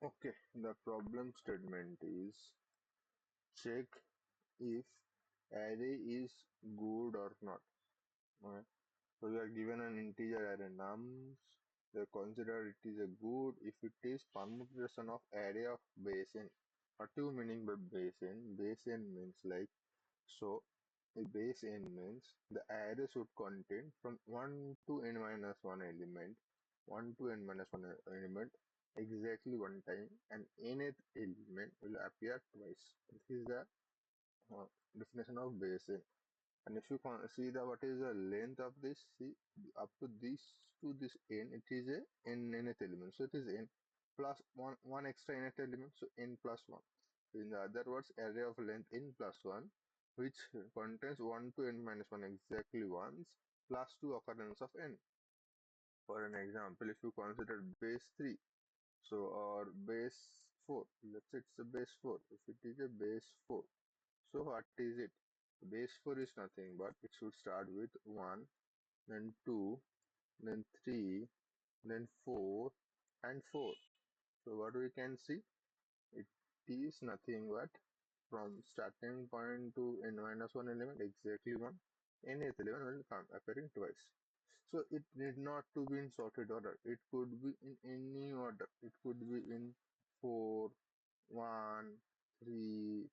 Okay, the problem statement is check if array is good or not. Okay. So we are given an integer array nums. They consider it is a good if it is permutation of array of base n. What do you meaning by base n? Base n means like so. A base n means the array should contain from 1 to n minus 1 element, 1 to n minus 1 element exactly one time, and nth element will appear twice. This is the definition of base n. And if you see the what is the length of this, see up to this n, it is a nth element. So it is n plus one extra nth element, so n plus 1. So in the other words, array of length n plus 1, which contains 1 to n minus 1 exactly once, plus 2 occurrence of n. For an example, if you consider base 3, so or base 4, let's say it's a base 4. If it is a base 4, so what is it? Base 4 is nothing but it should start with 1, then 2, then 3, then 4, and 4. So what we can see? It is nothing but from starting point to n minus 1 element exactly 1. Nth element will come appearing twice. So it need not to be in sorted order. It could be in any order. It could be in 4, 1, 3,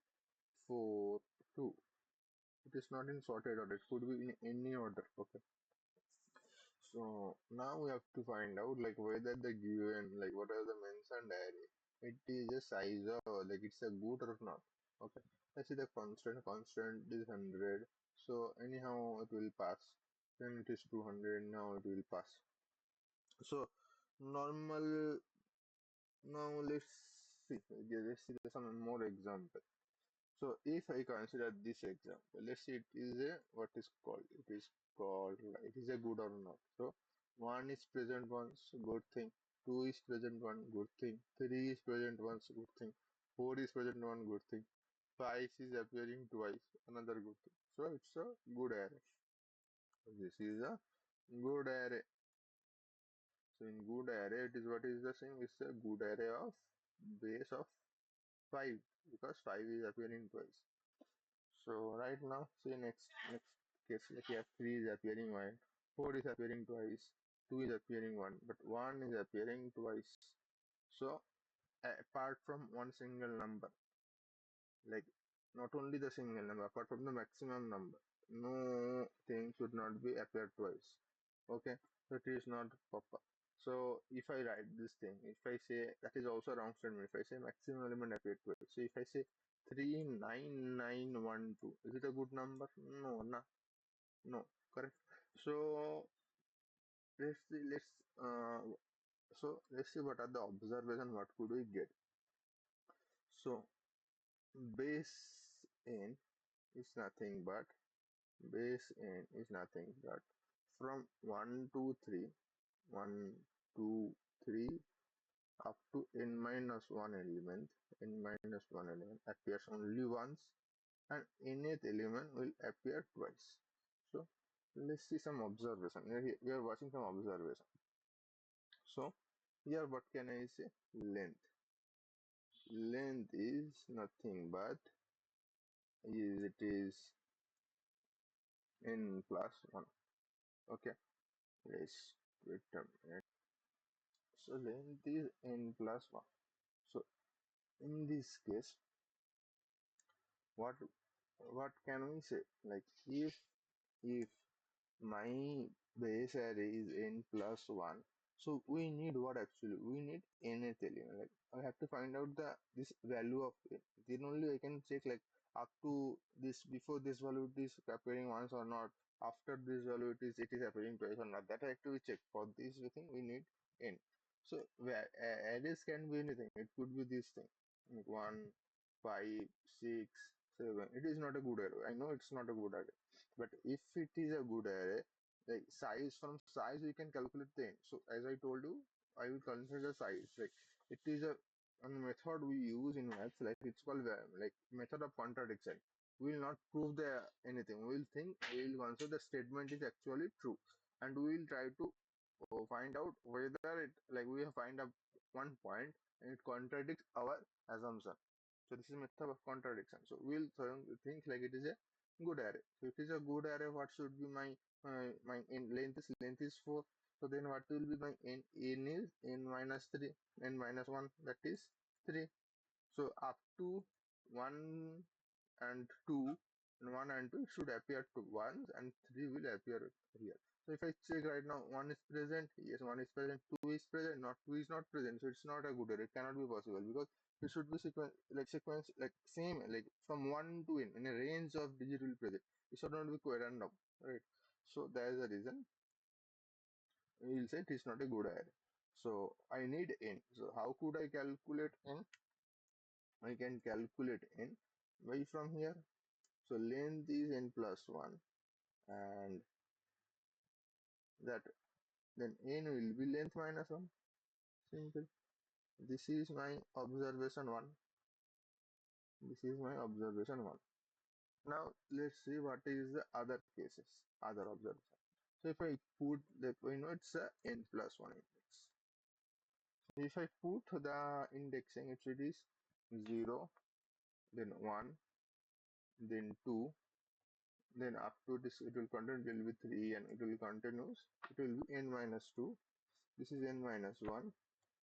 4, 2. It is not in sorted order. It could be in any order. Okay. So now we have to find out like whether the given like what are the mentioned array. It is a size or like it's a good or not. Okay. Let's see the constant. Constant is 100. So anyhow it will pass. Then it is 200. Now it will pass. So normal. Now let's see. Let's see some more example. So if I consider this example, let's say it is a what is called it is a good or not. So one is present once, good thing. Two is present one, good thing. Three is present once, good thing. Four is present one, good thing. Five is appearing twice, another good thing. So it's a good array. This is a good array. So in good array, it is what is the same? It's a good array of base of 5 because 5 is appearing twice. So right now, see next case, like you have 3 is appearing one, 4 is appearing twice, 2 is appearing one, but 1 is appearing twice. So apart from one single number, like not only the single number, apart from the maximum number, no thing should not be appear twice. Okay, so it is not proper. So if I write this thing, if I say that is also a wrong statement. If I say maximum element appear twice, so if I say 39912, is it a good number? No, no, correct. So let's see what are the observation. What could we get? So base n is nothing but base n is nothing but from 1 to 3, 1, 2, 3 up to n minus 1 element, appears only once and nth element will appear twice. So let's see some observation. We are watching some observation. So here what can I say? Length. Length is nothing but it is n plus 1. Okay. Let's return it. So length is n plus 1. So in this case, what what can we say? Like if my base array is n plus 1, so we need what actually? We need nth element. Like I have to find out the this value of n. Then only I can check like up to this before this value it is appearing once or not. After this value it is appearing twice or not. That I have to check. For this thing we need n. So arrays can be anything. It could be this thing. Like 1, 5, 6, 7. It is not a good array. I know it's not a good array. But if it is a good array, like size from size we can calculate the n. So as I told you, I will consider size. Like it is a method we use in maths. Like it's called like method of contradiction. We will not prove the anything. We will consider the statement is actually true, and we will try to find out whether it, like we have find out one point and it contradicts our assumption. So this is method of contradiction. So we'll think like it is a good array. So if it is a good array, what should be my my in length is 4. So then what will be my n is n minus 3, n minus 1, that is 3. So up to 1 and 2, and 1 and 2 should appear to 1 and 3 will appear here. So if I check right now, 1 is present, yes, 1 is present, 2 is present, not 2 is not present. So it's not a good array. It cannot be possible because it should be sequence like same, like from 1 to n in a range of digit will present. It should not be quite random, right? So that is the reason we will say it is not a good array. So I need n. So how could I calculate n? I can calculate n by from here. So length is n plus 1, and that then n will be length minus 1. Simple. This is my observation 1. This is my observation 1. Now let's see what is the other cases, other observation. So if I put the, it's a n plus 1 index. So if I put the indexing, it is 0, then 1, then 2, then up to this it will continue, it will be 3, and it will continues, it will be n minus 2, this is n minus 1,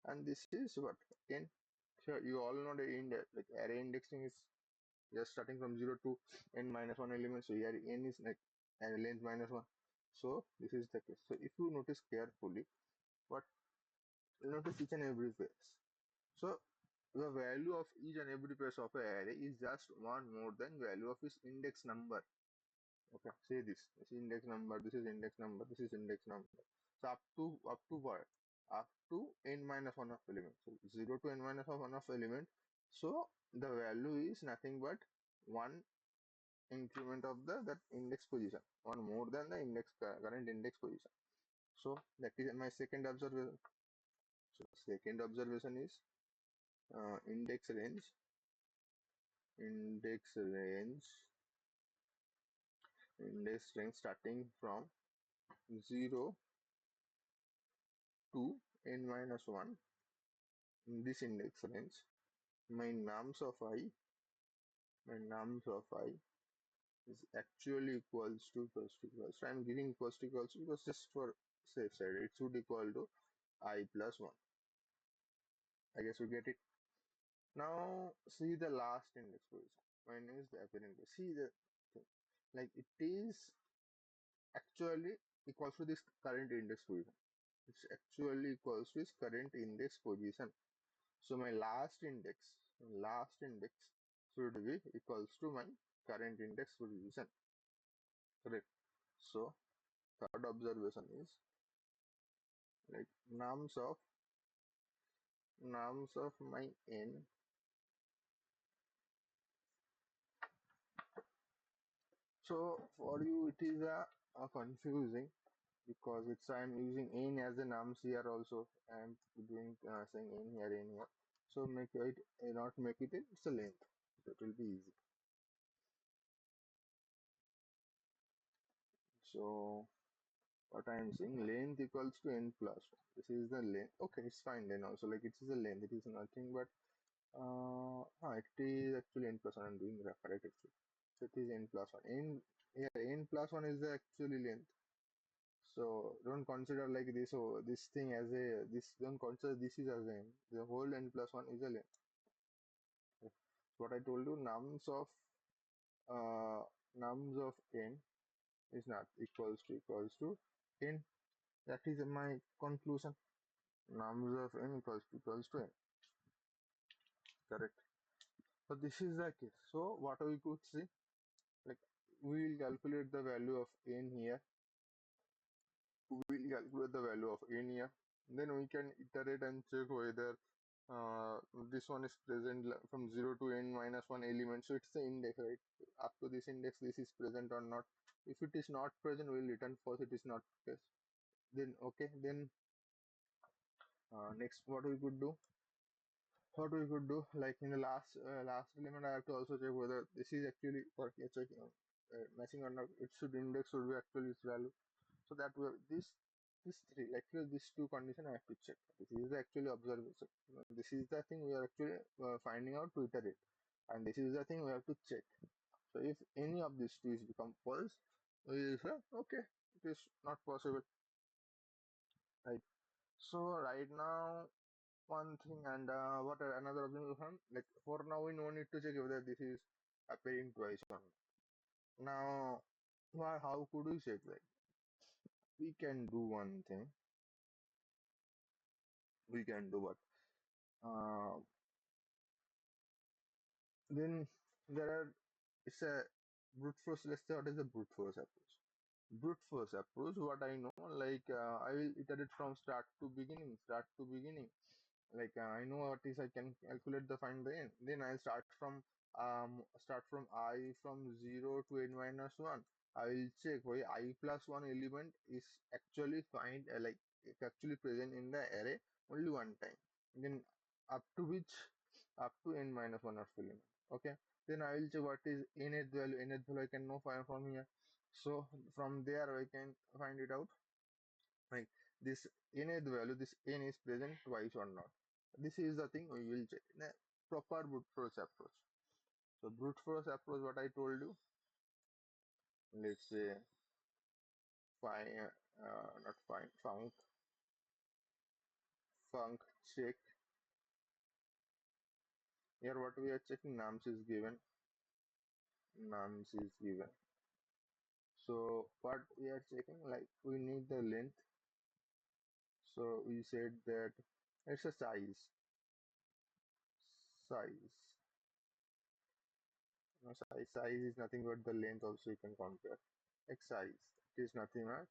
and this is what, n. Sure, you all know the index, like array indexing is just starting from 0 to n minus 1 element, so here n is like length minus 1. So this is the case. So if you notice carefully, what you notice each and every phase. So the value of each and every phase of an array is just one more than value of its index number. Okay, say this. This is index number, this is index number, this is index number. So up to what? Up to n minus 1 of element. So 0 to n minus 1 of element. So the value is nothing but one increment of the that index position, one more than the current index position. So that is my second observation. So second observation is index range. Index range. Index range starting from 0 to n minus 1 in this index range. My nums of I is actually equals to. So I'm giving equals to because just for safe side, it should equal to I plus 1. I guess you get it. Now see the last index position. My name is the apparent. See the thing. Like it is actually equals to this current index position. It's actually equals to its current index position. So my last index should be equals to my current index position. Correct. So third observation is like nums of my n. So for you it is a confusing because it's I'm using n as the nums here also. I'm doing saying n here. So make it not make it it's a length. So it will be easy. So what I am saying, length equals to n plus 1. This is the length. Okay, it's fine then also. Like it is a length. It is nothing but it is actually n plus 1. I'm doing correct actually. So it is n plus 1. N plus 1 is the actually length. So don't consider like this. So this thing as a this. Don't consider this is as n. The whole n plus 1 is a length. Okay. What I told you, uh, nums of n is not equals to n. That is my conclusion. Nums of n equals to n. Correct. So this is the case. So what we could see, like we will calculate the value of n here. We will calculate the value of n here. Then we can iterate and check whether this one is present from 0 to n minus 1 element. So it's the index, right? Up to this index, this is present or not. If it is not present, we will return false. It is not case. Then okay. Then next, what we could do? What we could do, like in the last element, I have to also check whether this is actually checking matching or not. It should index should be actually its value. So that way, this this three, actually these two condition I have to check. This is the actually observation. This is the thing we are actually finding out to iterate, and this is the thing we have to check. So if any of these two is become false, we will say okay, it is not possible, right? So right now one thing, and what another observation, like for now we no need to check whether this is appearing twice or not. Now, how could we check that? We can do one thing. We can do what? Uh, then there are, it's a brute force. Let's say what is the brute force approach? Brute force approach. What I know, like I will iterate from start to beginning, like I know what is, I can calculate the find the n. Then I'll start from I from 0 to n minus 1. I will check why I plus 1 element is actually find like it's actually present in the array only one time. Then up to which, up to n minus 1 of element. Okay. Then I will check what is nth value. Nth value I can know find from here. So from there I can find it out. Like this nth value, this n is present twice or not. This is the thing we will check in a proper brute force approach. So brute force approach, what I told you, let's say find, not find, func check. Here what we are checking, nums is given, nums is given. So what we are checking, like we need the length. So we said that it's a size. No, size is nothing but the length also you can compare. Like size, it is nothing but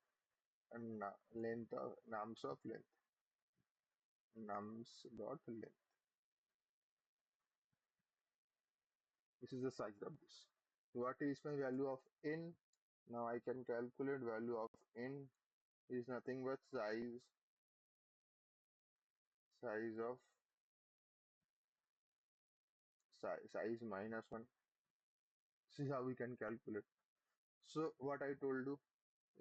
and length of nums of length, nums dot length. This is the size of this. What is my value of n? Now I can calculate value of n is nothing but size of size minus 1. This is how we can calculate. So what I told you,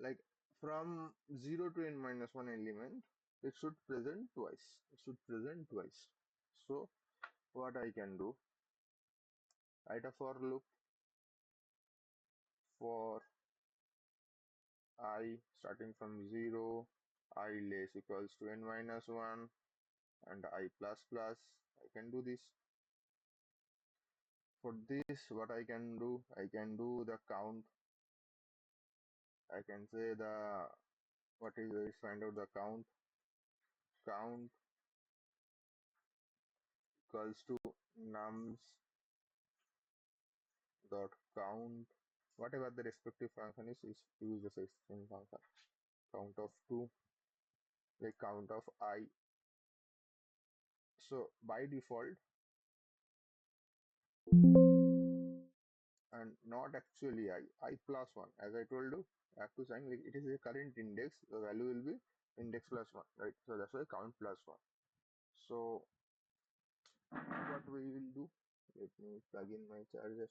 like from 0 to n minus 1 element, it should present twice. It should present twice. So what I can do, write a for loop for I starting from 0, I less equals to n minus 1 and I plus plus. I can do this. For this, what I can do, I can do the count. I can say the, what is, let's find out the count. Count equals to nums dot count. Whatever the respective function is use the same function. Count of 2, like count of I. So by default, and not actually I plus 1. As I told you, I have to sign like it is a current index, the value will be index plus 1, right? So that's why count plus 1. So what we will do, let me plug in my charger.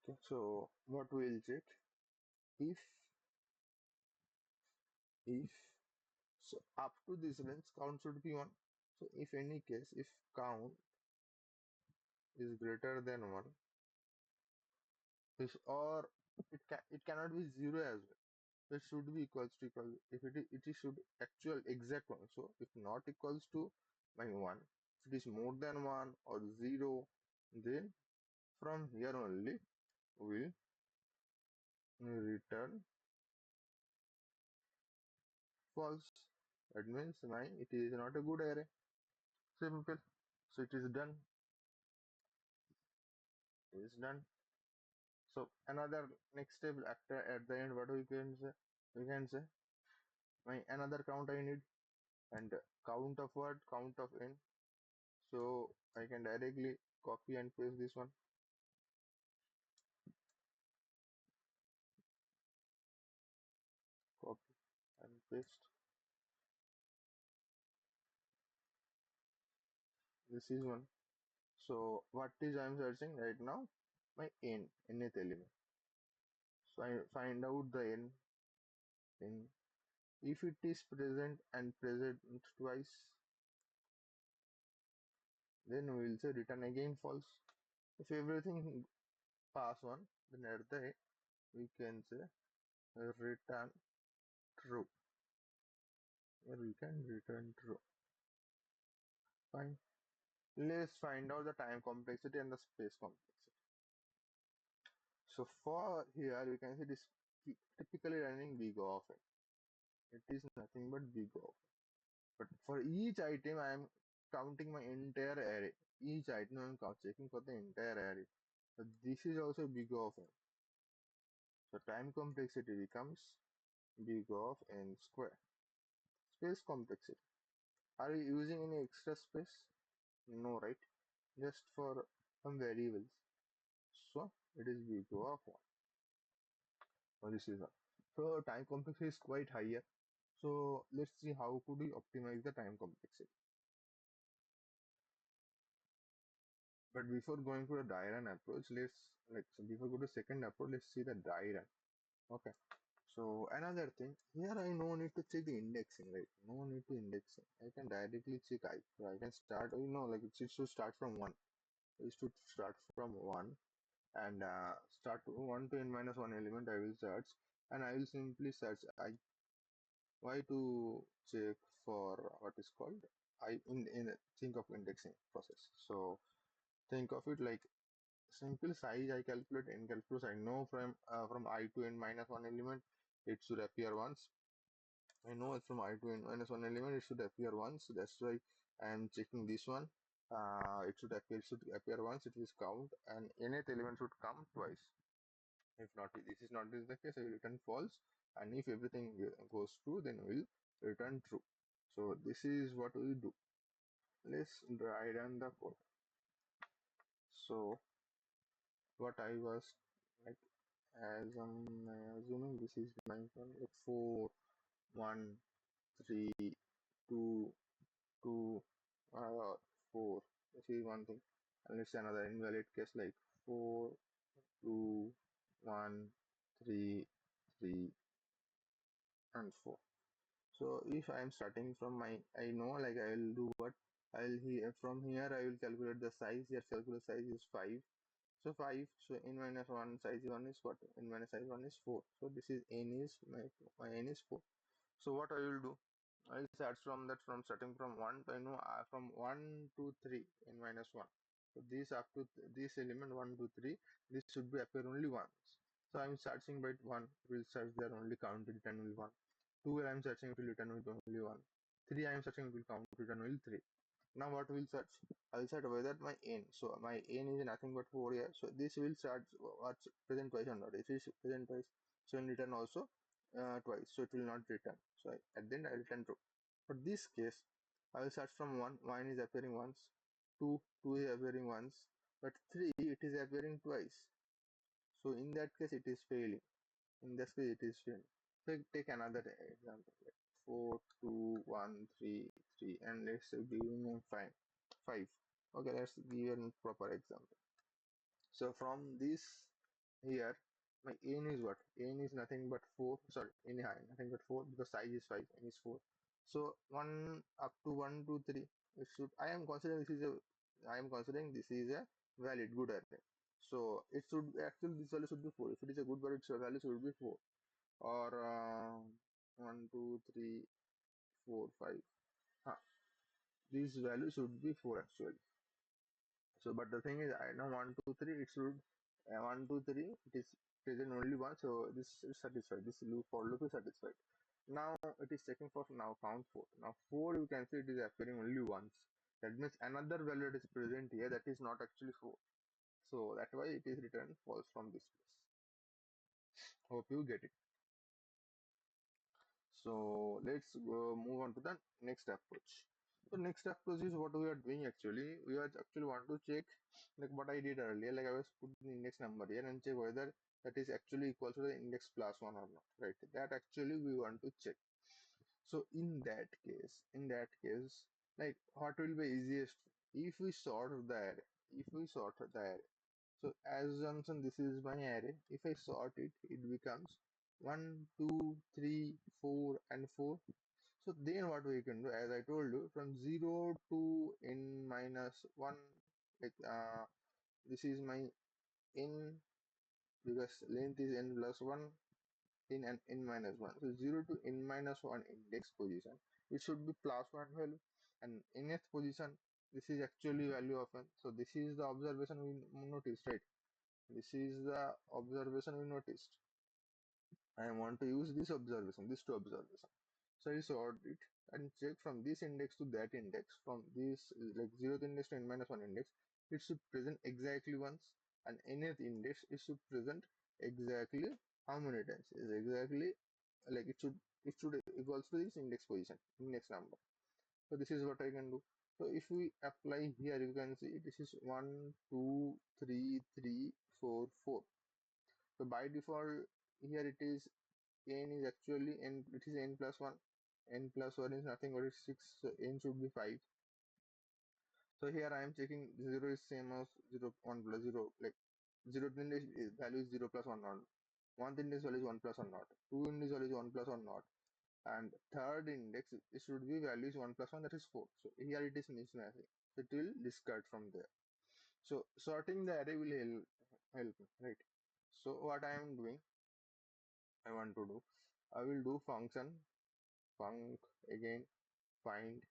Okay, so what we will check, if if so up to this range count should be 1. So if any case, if count is greater than 1, is, or it cannot be 0 as well. It should be equals to equal, if it should actual exact one. So if not equals to my 1, if it is more than 1 or 0, then from here only we return false. That means my it is not a good array. Simple. So it is done. It is done. So another next step after at the end, what we can say, we can say my another count I need, and count of what, count of n. So I can directly copy and paste this one, copy and paste. This is one. So what is I'm searching right now? My nth element. So I find out the n. If it is present and present twice, then we will say return again false. If everything pass on, then at the end we can say return true. Or we can return true. Fine. Let's find out the time complexity and the space complexity. So for here we can see this typically running big O of n. It is nothing but big O. But for each item I am counting my entire array. Each item I am checking for the entire array. So this is also big O of n. So time complexity becomes big O of n square. Space complexity. Are you using any extra space? No, right? Just for some variables. So it is big O of 1. So this is one. So time complexity is quite higher. So let's see how could we optimize the time complexity. But before going to the dry run approach, before go to second approach, let's see the dry run. Okay. So another thing, here I no need to check the indexing, right? No need to indexing. I can directly check so I can start, it should start from one. It should start from one and start 1 to n minus 1 element I will search, and I will simply search I why to check for what is called I in think of indexing process. So think of it like simple size I calculate n calculus. I know from I to n minus 1 element it should appear once. I know from I to n minus 1 element it should appear once. That's why I am checking this one. It should appear once. It is count, and nth element should come twice. If not, this is not the case, I will return false. And if everything goes true, then we'll return true. So this is what we do. Let's write down the code. So what I was like, as I'm assuming this is my one, like 4, 1, 3, 2, 2, 4. This is one thing. And let's say another invalid case like 4, 2, 1, 3, 3, and 4. So if I am starting from I know like I will do what I'll here from here I will calculate the size. Here calculate size is 5. So 5. So n minus 1 size 1 is what? N minus size 1 is 4. So this is n is my n is 4. So what I will do? I'll start from that from starting from 1 to I know from 1 to 3 n minus 1. So this up to this element 1 to 3 this should be appear only once. So I'm searching by 1. Will search there only count return will 1. 2 where I'm searching it will return with only 1. 3 I'm searching it will count return will 3. Now what will search? I'll search whether my n. So my n is nothing but 4 here. So this will search what's present twice or not. If it's present twice, so in return also twice. So it will not return. So at the end I return true. For this case, I will search from 1. 1 is appearing once. 2. 2 is appearing once. But 3 it is appearing twice. So in that case it is failing. In this case it is failing. Take another example. Like 4, 2, 1, 3, 3, and let's say give me 5. 5. Okay, let's give a proper example. So from this here, my n is what? N is nothing but 4. Sorry, n high, nothing but 4 because size is 5, n is 4. So 1 up to 1 2 3. It should. I am considering this is a valid good array. So it should actually this value should be 4. If it is a good value, its value should be 4 or 1 2 3 4 5. Huh. This value should be 4 actually. So, but the thing is, I know 1, 2, 3, it should 1, 2, 3, it is present only one, so this is satisfied. This loop for loop is satisfied. Now it is checking for now count 4. Now 4 you can see it is appearing only once. That means another value that is present here that is not actually 4. So that's why it is returned false from this place. Hope you get it. So let's move on to the next approach. So next approach is what we are doing actually. We are actually want to check like what I did earlier. Like I was putting the index number here and check whether that is actually equal to the index plus one or not. Right. That actually we want to check. So in that case, like what will be easiest if we sort the array. if we sort the array. So as assumption, this is my array. If I sort it, it becomes 1, 2, 3, 4, and 4. So then what we can do, as I told you, from 0 to n minus 1, like this is my n, because length is n plus 1 in an n minus 1. So 0 to n minus 1 index position, it should be plus 1 value. And nth position, this is actually value of n. So this is the observation we noticed, right? This is the observation we noticed. I want to use this observation, these two observation. So I sort it and check from this index to that index, from this like 0th index to n minus 1 index, it should present exactly once, and nth index it should present exactly how many times? Is exactly like it should equals to this index position, index number. So this is what I can do. So if we apply here, you can see this is 1, 2, 3, 3, 4, 4. So by default here it is n is actually n, it is n plus 1. N plus 1 is nothing but it's 6, so n should be 5. So here I am checking 0 is same as 0, 1 plus 0, like 0 index value is 0 plus 1 not. 1th index value is 1 plus 1 not. 2 index value is 1 plus 1 not. And third index it should be value is 1 plus 1, that is 4. So here it is mismatching. It will discard from there. So sorting the array will help me, right? So what I am doing, I want to do, I will do function func again find,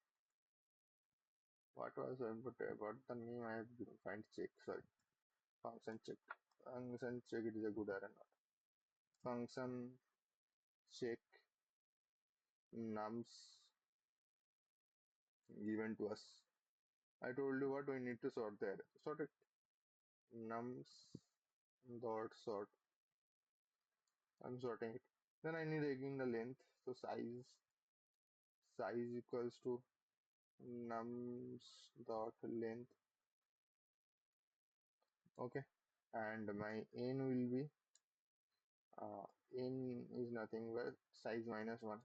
what was what the name I have given, find check, sorry, function check. Function check, it is a good error not. Function check nums given to us. I told you what we need to sort the array. Sort it. Nums dot sort. I'm sorting it. Then I need again the length. So size equals to nums dot length. Okay. And my n will be n is nothing but size minus 1.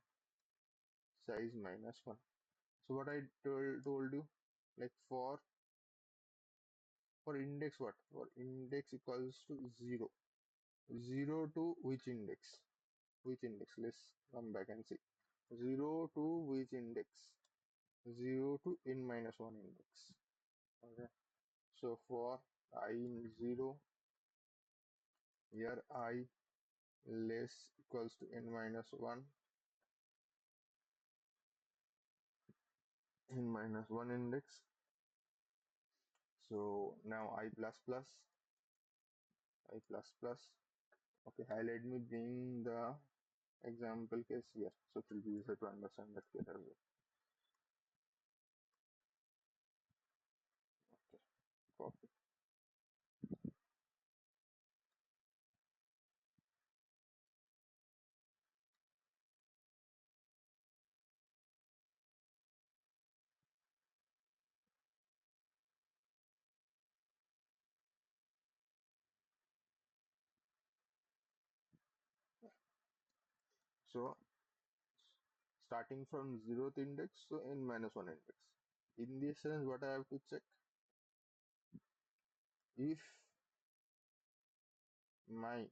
Size minus 1. So what I told you, like for index, what? For index equals to 0. 0 to which index? Which index? Let's come back and see. 0 to which index? 0 to n minus 1 index. Okay. So for I in 0, here I less equals to n minus 1, n minus 1 index. So now I plus plus, I plus plus. Okay, let me bring the example case here, so it will be easier to understand that case as well. Okay, copy. So starting from 0th index, so n minus 1 index. In this sense, what I have to check, if my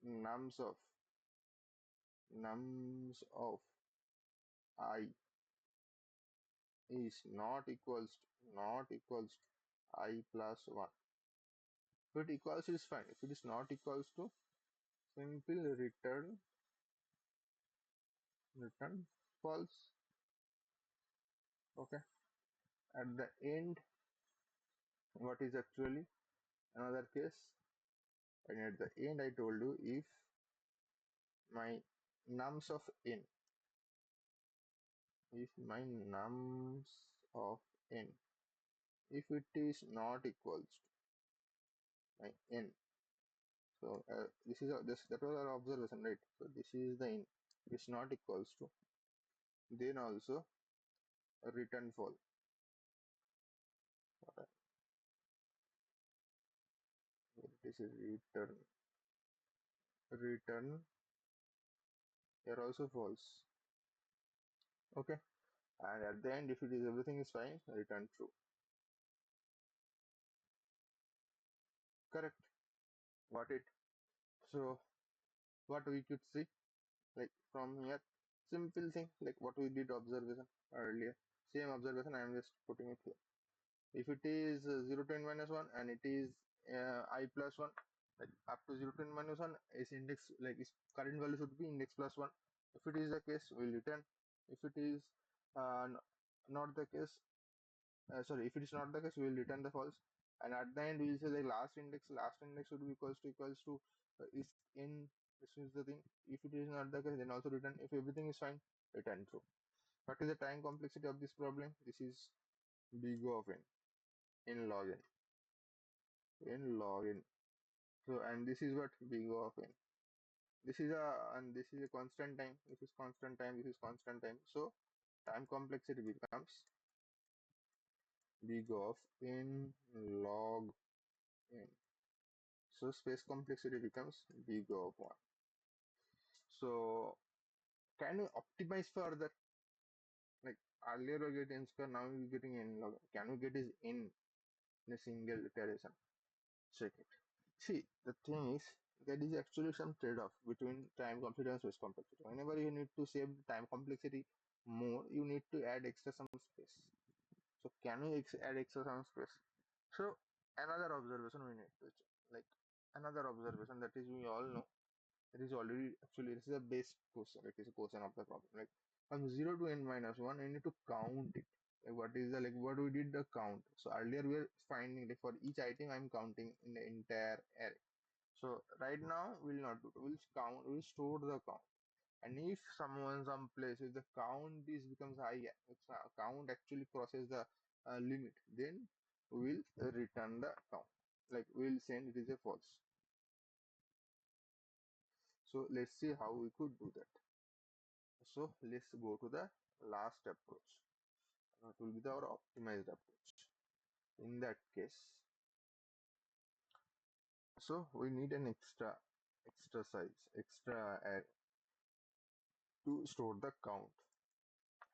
nums of nums of I is not equals to I plus 1. If it equals is fine. If it is not equals to, simple return false. Okay. At the end, what is actually another case, and at the end I told you, if my nums of n, if my nums of n, if it is not equals to my n, so this is this that was our observation, right? So this is the n, it's not equals to, then also return false. Okay. This is return here also false. Okay. And at the end, if it is everything is fine, return true. Correct. Got it. So what we could see, like from here, simple thing, like what we did observation earlier. Same observation, I am just putting it here. If it is 0 to n minus 1 and it is I plus 1, like up to 0 to n minus 1, its index, like its current value should be index plus 1. If it is the case, we'll return. If it is not the case, sorry, if it is not the case, we will return the false. And at the end, we will say the last index should be equals to is in, this is the thing. If it is not the case, then also return. If everything is fine, return true. What is the time complexity of this problem? This is big O of n in log n. In log n. So, and this is what big O of n. This is a constant time. This is constant time. This is constant time. So, time complexity becomes big O of n log n. So, space complexity becomes big O of 1. So, can we optimize further? Like earlier we get n square, now we're getting n log. Can we get is n in a single iteration? Check it. See, the thing is, there is actually some trade-off between time complexity and space complexity. Whenever you need to save the time complexity more, you need to add extra some space. So can we add extra some space? So another observation we need to check. Like another observation that is we all know, it is already actually this is a base question. It is a question of the problem. Like from 0 to n minus 1, I need to count it. Like what is the, like what we did the count. So earlier we were finding, like for each item I'm counting in the entire array. So right now we'll not do it. We'll count, we'll store the count. And if some place if the count is becomes high, if count actually crosses the limit, then we'll return the count. Like we'll send it is a false. So let's see how we could do that. So let's go to the last approach. It will be our optimized approach. In that case, so we need an extra size, extra to store the count.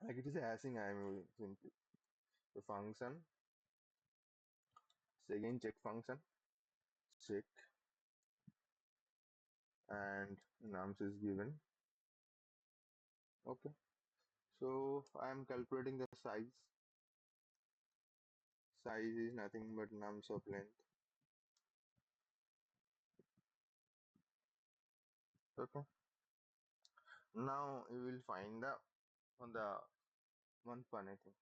Like it is a hashing I am using simply. The function, again check function, check, and nums is given. Okay. So I am calculating the size. Size is nothing but nums of length. Okay. Now you will find the on the one funny thing.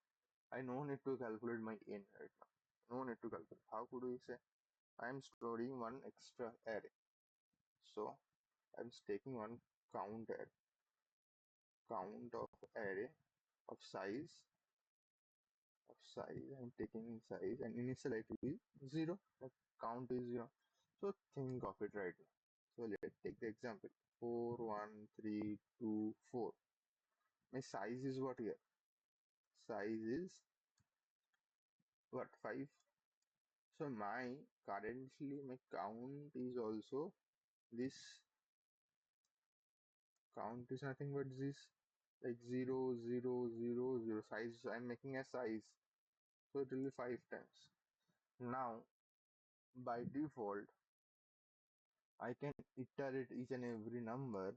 I no need to calculate my n right now. No need to calculate. How could we say? I am storing one extra array. So I'm taking one count of array of size I'm taking size and initial it will be 0. The count is 0. So think of it right now. So let's take the example 4 1 3 2 4. My size is what here? Size is what, 5. So my currently my count is also this. Count is nothing but this, like 0 0 0 0. Size I'm making a size, so it will be 5 times. Now by default I can iterate each and every number.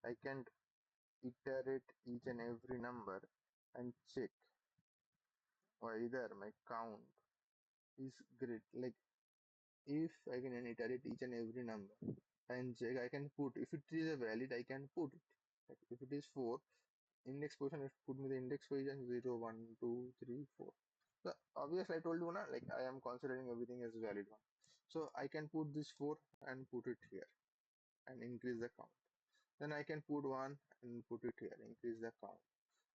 I can iterate each and every number and check whether my count is great. Like if I can iterate each and every number and check, I can put, if it is a valid, I can put it. Like if it is 4, index position, it put me the index position 0 1 2 3 4. So obviously I told you na, like I am considering everything as valid one. So I can put this 4 and put it here and increase the count. Then I can put 1 and put it here, increase the count.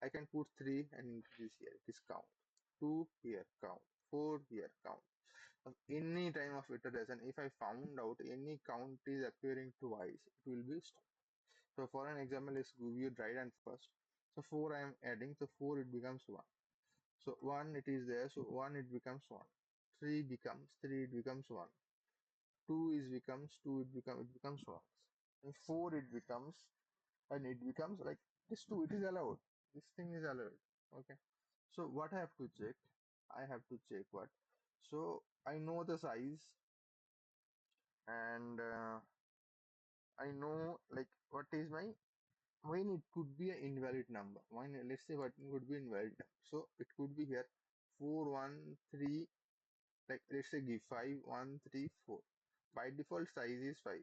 I can put 3 and increase here, it is count. 2 here, count. 4 here, count. Any time of iteration, if I found out any count is appearing twice, it will be stopped. So for an example, let's give you right and first. So 4 I am adding, so 4 it becomes 1. So 1 it is there, so 1 it becomes 1. 3 becomes 3, it becomes 1. 2 is becomes 2, it becomes 1. And 4 it becomes, and it becomes like this 2, it is allowed. This thing is allowed. Okay. So what I have to check? I have to check what? So I know the size, and I know like what is my when it could be an invalid number. When let's say what could be invalid. So it could be here 413, like let's say give 5134. By default size is 5.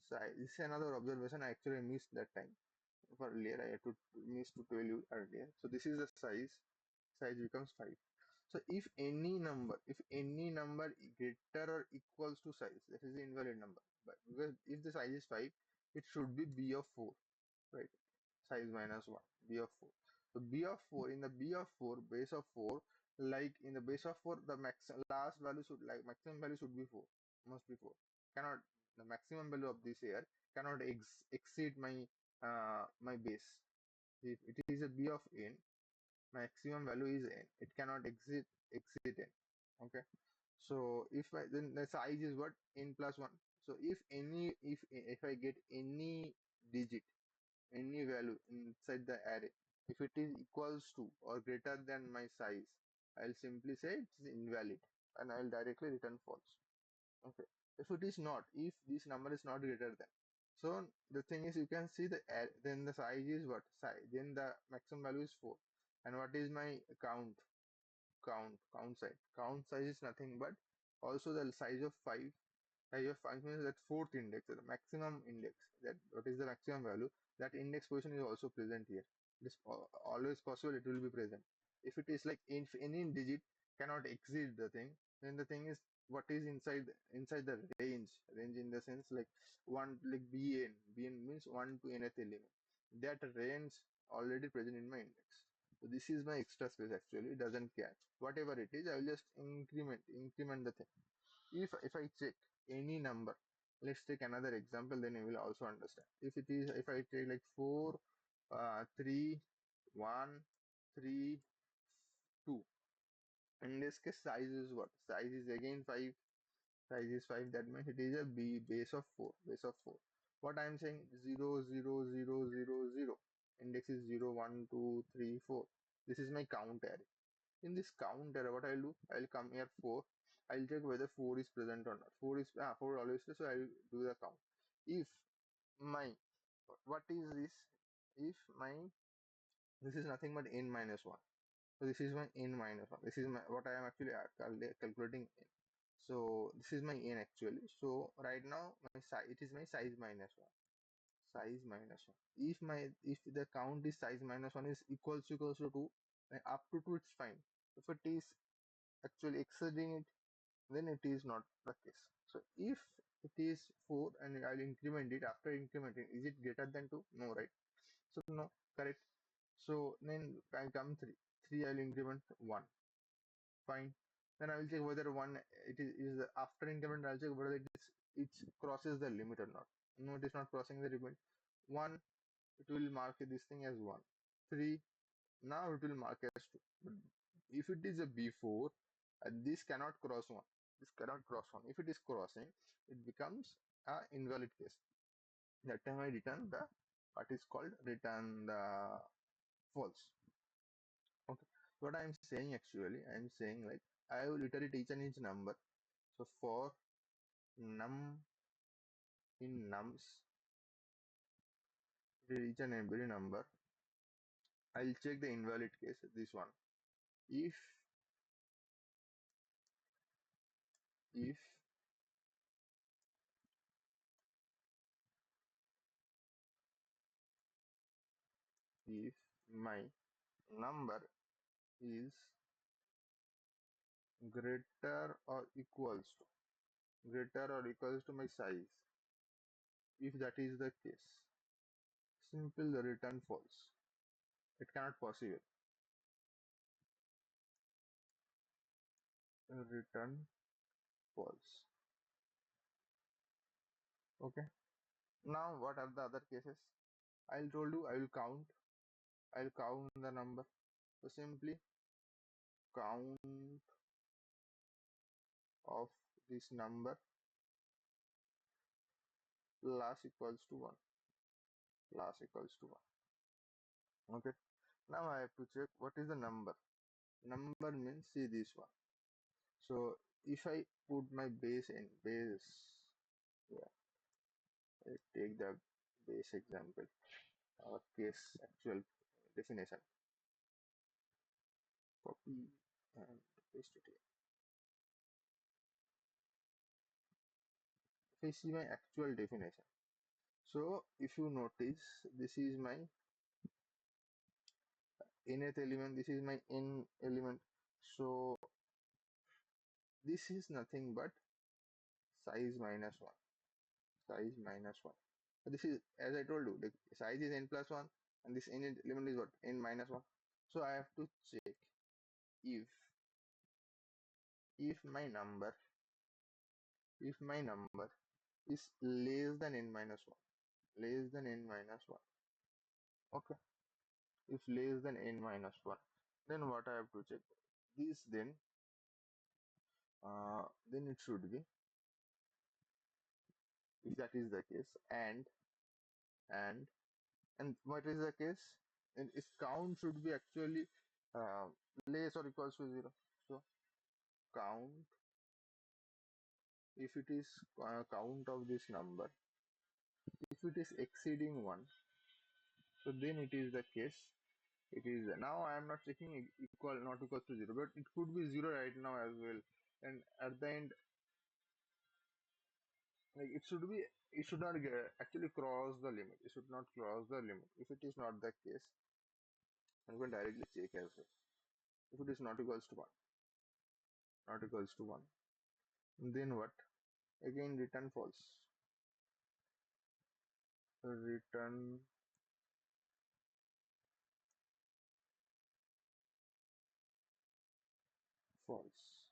Size this is another observation I actually missed that time. For earlier I had to miss to tell you earlier. So this is the size becomes 5. So if any number greater or equals to size, that is the invalid number. But because if the size is 5, it should be b of 4, right? Size minus 1, b of 4. So b of 4, in the b of 4, base of 4, like in the base of 4, the last value should, like maximum value should be 4, must be 4. Cannot, the maximum value of this here cannot exceed my base. If it is a b of n, maximum value is n. It cannot exceed n. Okay. So then the size is what, n plus 1. So if I get any digit, any value inside the array, if it is equals to or greater than my size, I'll simply say it's invalid, and I'll directly return false. Okay. If it is not, if this number is not greater than, so the thing is, you can see then the size is what size, then the maximum value is 4. And what is my count size is nothing but also the size of 5. Size of 5 means that fourth index, the maximum index, that what is the maximum value, that index position is also present here. It is always possible it will be present. If it is like if any digit cannot exceed the thing, then the thing is what is inside the range in the sense like one, like bn means 1 to nth element, that range already present in my index. So this is my extra space, actually it doesn't care whatever it is. I will just increment the thing. If I check any number, let's take another example, then you will also understand. If I take like 4 3 1 3 2, in this case size is what, size is again 5. Size is 5, that means it is a b base of 4. What I am saying, 0 0 0 0 0, index is 0 1 2 3 4. This is my count array. In this count array, what I'll do, I'll come here 4. I'll check whether 4 is present or not. 4 always there, so I'll do the count. If my, what is this? If my, this is nothing but n minus 1. So this is my n minus 1. This is my, what I am actually calculating n. So this is my n actually. So right now my size, it is my size minus 1. Size minus 1. If the count is size minus 1 is equals to 2, then up to 2 it's fine. If it is actually exceeding it, then it is not the case. So if it is 4 and I'll increment it, after incrementing, is it greater than 2? No, right? So no, correct. So then I come 3. 3 I'll increment 1. Fine. Then I will check whether 1, is after increment, I'll check whether it crosses the limit or not. No, it is not crossing the limit. 1, it will mark this thing as 1. 3, now it will mark as 2. But if it is a b4, this cannot cross 1. This cannot cross 1. If it is crossing, it becomes a invalid case. That time I return the, what is called, return the false. Okay. What I am saying actually, I am saying like I will iterate each and each number. So for num in nums, each and every number, I'll check the invalid case, this one. If if my number is greater or equals to my size, if that is the case, simple return false. It cannot possible. Return false. Okay. Now what are the other cases? I'll told you I'll count the number. So simply count of this number plus equals to 1. Plus equals to 1. Okay. Now I have to check what is the number. Number means, see this one. So if I put my base in base, yeah, I take the base example or case actual definition, copy and paste it here. If I see my actual definition, so if you notice, this is my nth element, this is my n element. So this is nothing but size minus 1. Size minus 1. So this is, as I told you, the size is n plus 1 and this n element is what? N minus 1. So I have to check if if my number if my number is less than n minus 1. Less than n minus 1. Okay. If less than n minus 1, then what I have to check? This then it should be, if that is the case, and and what is the case? And if count should be actually uh, less or equals to 0. So count, if it is count of this number, if it is exceeding 1, so then it is the case. It is now I am not checking equal not equal to 0, but it could be 0 right now as well. And at the end, like it should not actually cross the limit. It should not cross the limit. If it is not the case, I'm going to directly check as well. If it is not equals to 1, not equals to 1, then what? Again return false. Return false.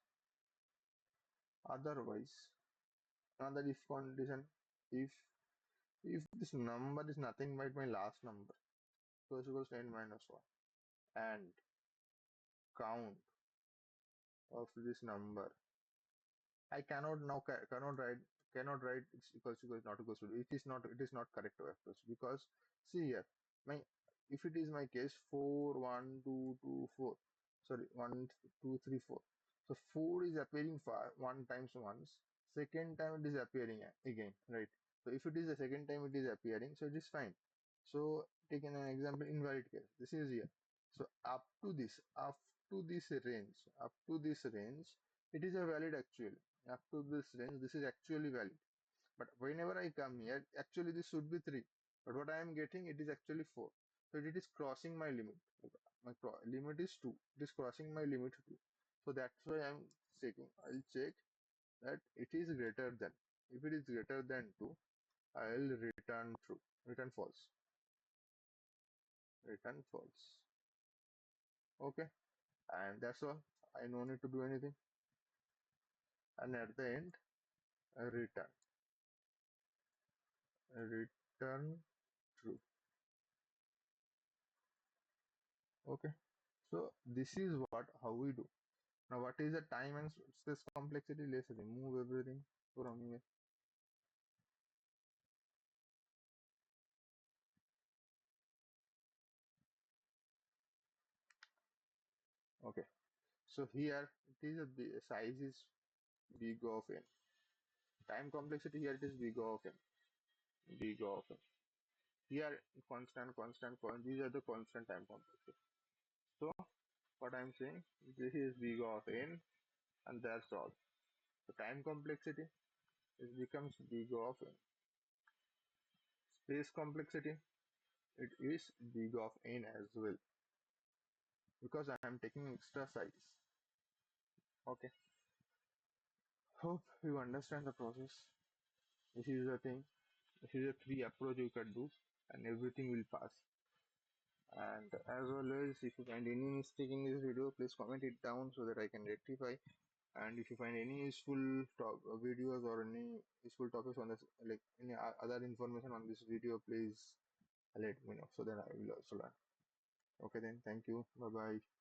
Otherwise, another if condition, if if this number is nothing but my last number, so it equals to n minus 1, and count of this number, I cannot now cannot write it's equals to equals not equals to. It is not correct approach, because see here, my if it is my case 4 1 2 2 4, sorry, 1 2 3 4. So 4 is appearing for one times once, second time it is appearing again, right? So if it is the second time it is appearing, so it is fine. So taking an example, invalid case. This is here. So up to this range, it is a valid actually. Up to this range, this is actually valid. But whenever I come here, actually this should be 3. But what I am getting, it is actually 4. So it is crossing my limit. My limit is 2. It is crossing my limit 2. So that's why I am checking. I'll check that it is greater than. If it is greater than 2, I'll return true. Return false. Return false. Okay. And that's all. I no need to do anything. And at the end, return. Return true. Okay. So this is how we do. Now what is the time and stress complexity? Let's remove everything from here. Okay. So here it is size is big of n. Time complexity here it is big of n. Big of n. Here constant. These are the constant time complexity. So what I'm saying, this is big of n, and that's all. The time complexity it becomes big of n. Space complexity, it is big of n as well, because I am taking extra size. Okay. Hope you understand the process. This is the thing. This is a 3 approach you can do, and everything will pass. And as always, if you find any mistake in this video, please comment it down so that I can rectify. And if you find any useful videos or any useful topics on this, like any other information on this video, please let me know so that I will also learn. Okay then, thank you. Bye bye.